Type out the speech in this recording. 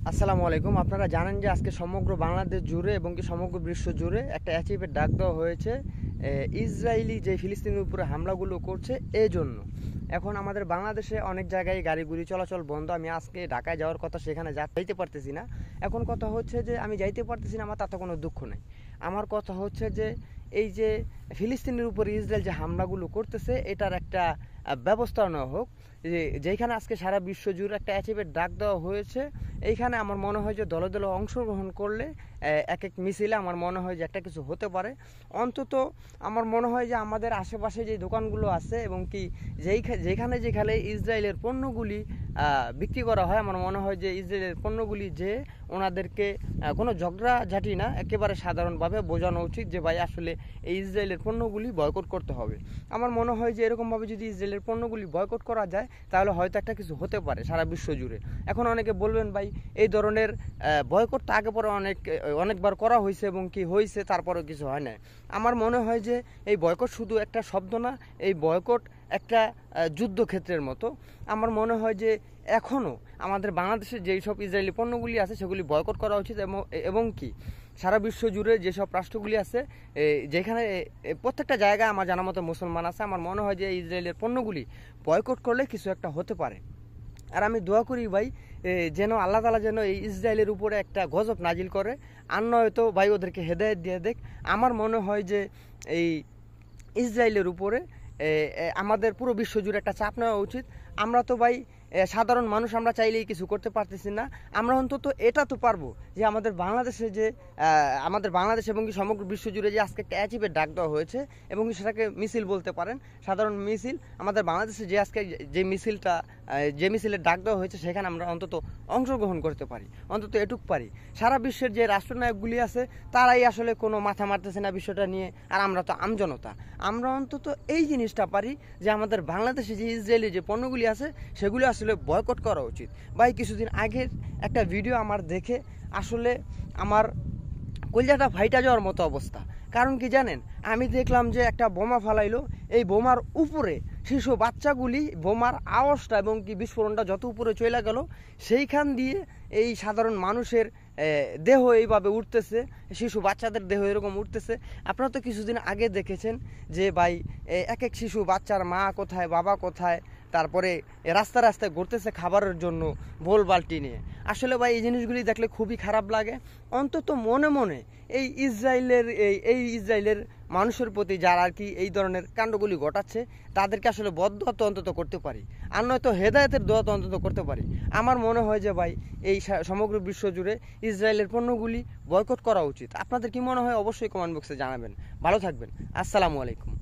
আসসালামু আলাইকুম। আপনারা জানেন যে আজকে সমগ্র বাংলাদেশ জুড়ে এবং কি সমগ্র বিশ্ব জুড়ে একটা অ্যাচিভের ডাক দেওয়া হয়েছে ইসরায়েলি যে ফিলিস্তিনের উপরে হামলাগুলো করছে এই জন্য। এখন আমাদের বাংলাদেশে অনেক জায়গায় গাড়িগুলি চলাচল বন্ধ। আমি আজকে ঢাকায় যাওয়ার কথা, সেখানে যাইতে পারতেছি না। এখন কথা হচ্ছে যে আমি যাইতে পারতেছি না, আমার তাতে কোনো দুঃখ নেই। আমার কথা হচ্ছে যে এই যে ফিলিস্তিনের উপরে ইসরায়েল যে হামলাগুলো করতেছে এটার একটা ব্যবস্থা নেওয়া হোক। যেখানে আজকে সারা বিশ্ব জুড়ে একটা অ্যাচিভের ডাক দেওয়া হয়েছে, এইখানে আমার মনে হয় যে দলে দলে অংশগ্রহণ করলে এক এক মিছিলে আমার মনে হয় যে একটা কিছু হতে পারে। অন্তত আমার মনে হয় যে আমাদের আশেপাশে যে দোকানগুলো আছে এবং কি যেখানে যেখানে ইসরায়েলের পণ্যগুলি বিক্রি করা হয়, আমার মনে হয় যে ইসরায়েলের পণ্যগুলি যে ওনাদেরকে কোনো ঝগড়াঝাটি না, একেবারে সাধারণভাবে বোঝানো উচিত যে ভাই আসলে এই ইসরায়েলের পণ্যগুলি বয়কট করতে হবে। আমার মনে হয় যে এরকমভাবে যদি ইসরায়েলের পণ্যগুলি বয়কট করা যায় তাহলে হয়তো একটা কিছু হতে পারে সারা বিশ্ব জুড়ে। এখন অনেকে বলবেন ভাই এই ধরনের বয়কটটা আগে পরে অনেকবার করা হয়েছে এবং কি হয়েছে, তারপরেও কিছু হয় না। আমার মনে হয় যে এই বয়কট শুধু একটা শব্দ না, এই বয়কট একটা যুদ্ধক্ষেত্রের মতো। আমার মনে হয় যে এখনও আমাদের বাংলাদেশের যেই সব ইসরায়েলি পণ্যগুলি আছে সেগুলি বয়কট করা উচিত এবং কি সারা বিশ্ব জুড়ে যেসব রাষ্ট্রগুলি আছে যেখানে প্রত্যেকটা জায়গায় আমার জানা মতো মুসলমান আছে, আমার মনে হয় যে ইসরায়েলের পণ্যগুলি বয়কট করলে কিছু একটা হতে পারে। আর আমি দোয়া করি ভাই যেন আল্লাহ তাআলা যেন এই ইসরায়েলের উপরে একটা গজব নাজিল করে, আর নয়তো ভাই ওদেরকে হেদায়েত দিয়ে দেখ। আমার মনে হয় যে এই ইসরায়েলের উপরে আমাদের পুরো বিশ্ব জুড়ে একটা চাপ নেওয়া উচিত। আমরা তো ভাই সাধারণ মানুষ, আমরা চাইলেই কিছু করতে পারতেছি না। আমরা অন্তত এটা তো পারবো যে আমাদের বাংলাদেশে যে আমাদের বাংলাদেশ এবং কি সমগ্র বিশ্ব জুড়ে যে আজকে একটা অ্যাচিভের ডাক দেওয়া হয়েছে এবং সেটাকে মিছিল বলতে পারেন, সাধারণ মিছিল। আমাদের বাংলাদেশে যে আজকে যে মিছিলের ডাক দেওয়া হয়েছে সেখানে আমরা অন্তত অংশগ্রহণ করতে পারি, অন্তত এটুক পারি। সারা বিশ্বের যে রাষ্ট্রনায়কগুলি আছে তারাই আসলে কোনো মাথা মারতেছে না বিষয়টা নিয়ে, আর আমরা তো আমজনতা। আমরা অন্তত এই জিনিসটা পারি যে আমাদের বাংলাদেশে যে ইসরায়েলি যে পণ্যগুলি আছে সেগুলি আসলে বয়কট করা উচিত। ভাই কিছুদিন আগের একটা ভিডিও আমার দেখে আসলে আমার কলজাটা ফাইটা যাওয়ার মতো অবস্থা। কারণ কি জানেন, আমি দেখলাম যে একটা বোমা ফালাইলো, এই বোমার উপরে শিশু বাচ্চাগুলি, বোমার আওয়াজটা এবং কি বিস্ফোরণটা যত উপরে চলে গেল, সেইখান দিয়ে এই সাধারণ মানুষের দেহ এইভাবে উঠতেছে, শিশু বাচ্চাদের দেহ এরকম উঠতেছে। আপনারা তো কিছুদিন আগে দেখেছেন যে ভাই এক এক শিশু বাচ্চার মা কোথায়, বাবা কোথায়, তারপরে রাস্তায় রাস্তায় ঘুরতেছে খাবারের জন্য বোল বালতি নিয়ে। আসলে ভাই এই জিনিসগুলি দেখলে খুবই খারাপ লাগে। অন্তত মনে মনে এই ইসরায়েলের মানুষের প্রতি যারা আর কি এই ধরনের কাণ্ডগুলি ঘটাচ্ছে তাদেরকে আসলে বদদোয়া তো অন্তত করতে পারি, আর নয়তো হেদায়েতের দোয়া তো অন্তত করতে পারি। আমার মনে হয় যে ভাই এই সমগ্র বিশ্ব জুড়ে ইসরায়েলের পণ্যগুলি বয়কট করা উচিত। আপনাদের কি মনে হয় অবশ্যই কমেন্ট বক্সে জানাবেন। ভালো থাকবেন। আসসালামু আলাইকুম।